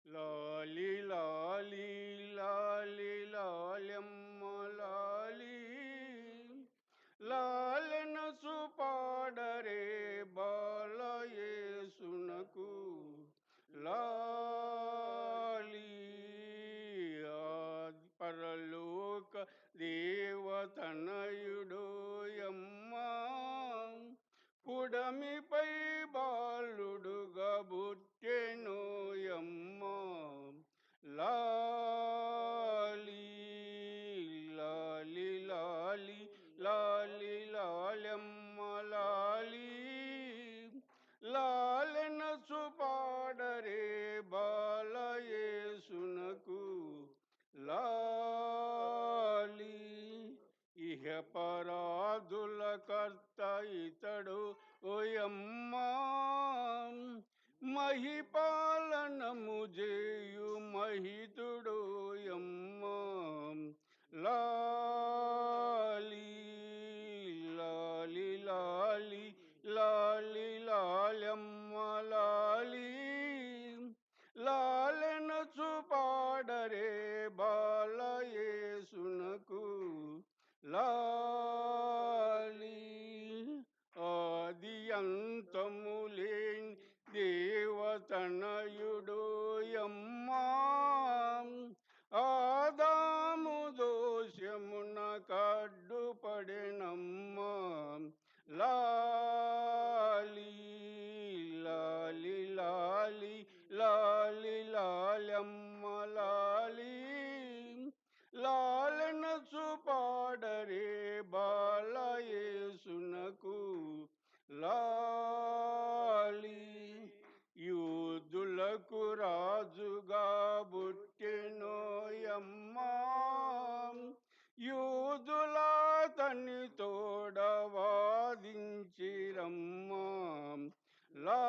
లాలి లాలి లాలి లాలమ్మ లాలి లాలన సుపాడరే బాలయేసునకు లాలి ఆది పరలోక దేవతనయుడోయమ్మా పుడమిపై బాలుడుగా బుట్టెనోయమ్మా లాలి లాలి లాలి లాలి లాలమ్మ లాలి లాలన సుపాడరే బాలయేసునకు లాలి ఇహ పరాదుల కర్త ఇతడు ఓయమ్మా మహిపాలనము చేయు మహితుడోయమ్మా లాలి లాలి లాలి లాలి లాలమ్మ లాలి లాలన చూపాడరే బాలయేసునకు లాలి ఆది అంతములేని దేవతనయుడోయమ్మా ఆదాము దోషమున కడ్డుపడెనమ్మా లాలి లాలి లాలి లాలి లాలమ్మ లాలి లాలన చూపాడరే బాలయేసునకు లాలి యూదులకు రాజుగా బుట్టెనోయమ్మా యూదుల తని తోడ వాదించిరమ్మా లా